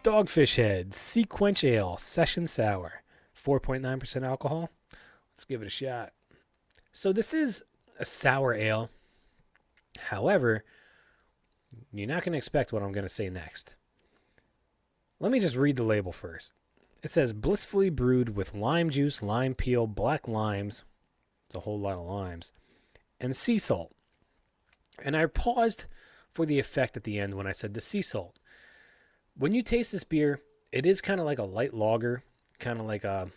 Dogfish Head, SeaQuench Ale, Session Sour, 4.9% alcohol. Let's give it a shot. So this is a sour ale. However, you're not going to expect what I'm going to say next. Let me just read the label first. It says, blissfully brewed with lime juice, lime peel, black limes. It's a whole lot of limes. And sea salt. And I paused for the effect at the end when I said the sea salt. When you taste this beer, it is kind of like a light lager, kind of like a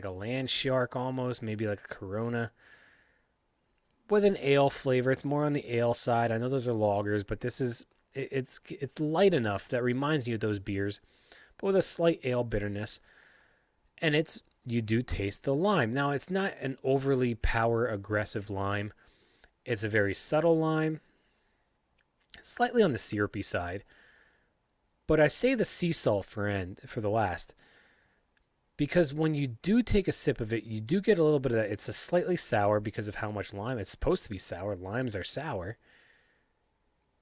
land shark almost, maybe like a Corona, with an ale flavor. It's more on the ale side. I know those are lagers, but this is it's light enough that reminds you of those beers, but with a slight ale bitterness. And you do taste the lime. Now, it's not an overly power aggressive lime. It's a very subtle lime, slightly on the syrupy side. But I say the sea salt for the last, because when you do take a sip of it, you do get a little bit of that. It's a slightly sour because of how much lime. It's supposed to be sour. Limes are sour.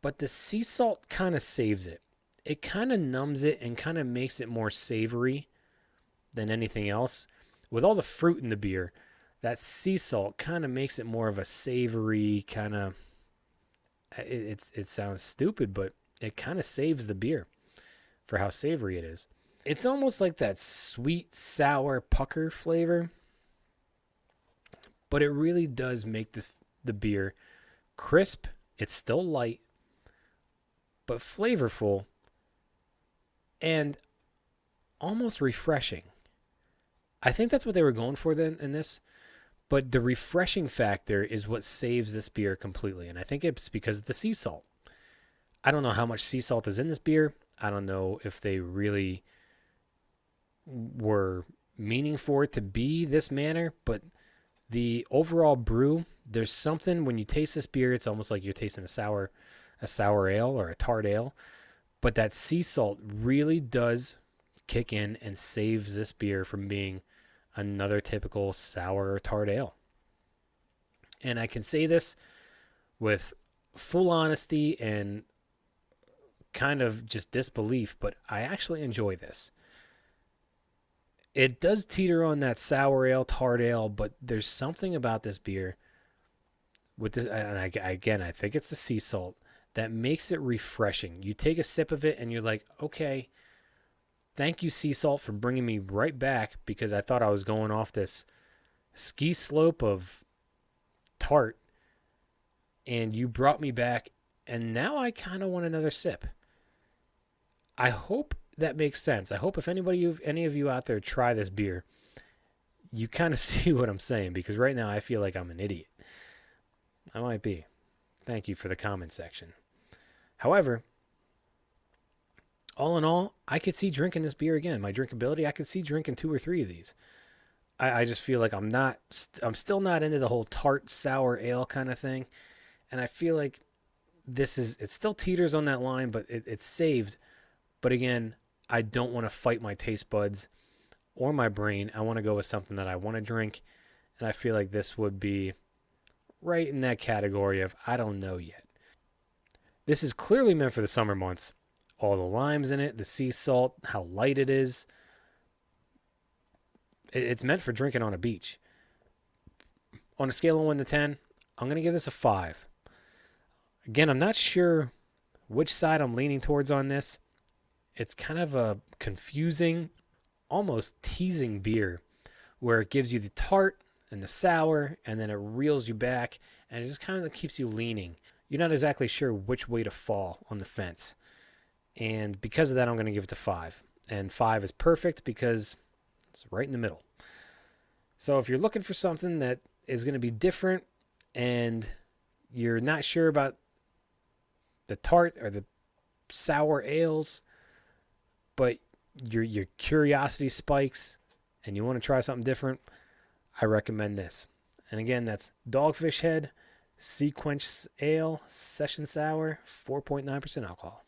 But the sea salt kind of saves it. It kind of numbs it and kind of makes it more savory than anything else. With all the fruit in the beer, that sea salt kind of makes it more of a savory kind of... It sounds stupid, but it kind of saves the beer for how savory it is. It's almost like that sweet, sour pucker flavor, but it really does make the beer crisp. It's still light, but flavorful and almost refreshing. I think that's what they were going for then in this, but the refreshing factor is what saves this beer completely, and I think it's because of the sea salt. I don't know how much sea salt is in this beer. I don't know if they really were meaning for it to be this manner, but the overall brew, there's something when you taste this beer, it's almost like you're tasting a sour ale or a tart ale, but that sea salt really does kick in and saves this beer from being another typical sour or tart ale. And I can say this with full honesty and kind of just disbelief, but I actually enjoy this. It does teeter on that sour ale, tart ale, but there's something about this beer with this, and I think it's the sea salt that makes it refreshing. You take a sip of it and you're like, okay, thank you, sea salt, for bringing me right back, because I thought I was going off this ski slope of tart, and you brought me back, and now I kind of want another sip. I hope that makes sense. I hope if any of you out there try this beer, you kind of see what I'm saying, because right now I feel like I'm an idiot. I might be. Thank you for the comment section. However, all in all, I could see drinking this beer again. My drinkability, I could see drinking 2 or 3 of these. I just feel like I'm still not into the whole tart sour ale kind of thing, and I feel like it still teeters on that line, but it's saved. But again, I don't want to fight my taste buds or my brain. I want to go with something that I want to drink, and I feel like this would be right in that category of I don't know yet. This is clearly meant for the summer months. All the limes in it, the sea salt, how light it is. It's meant for drinking on a beach. On a scale of 1 to 10, I'm going to give this a 5. Again, I'm not sure which side I'm leaning towards on this. It's kind of a confusing, almost teasing beer where it gives you the tart and the sour, and then it reels you back, and it just kind of keeps you leaning. You're not exactly sure which way to fall on the fence. And because of that, I'm going to give it a 5. And 5 is perfect because it's right in the middle. So if you're looking for something that is going to be different and you're not sure about the tart or the sour ales, but your curiosity spikes and you want to try something different, I recommend this. And again, that's Dogfish Head, SeaQuench Ale, Session Sour, 4.9% alcohol.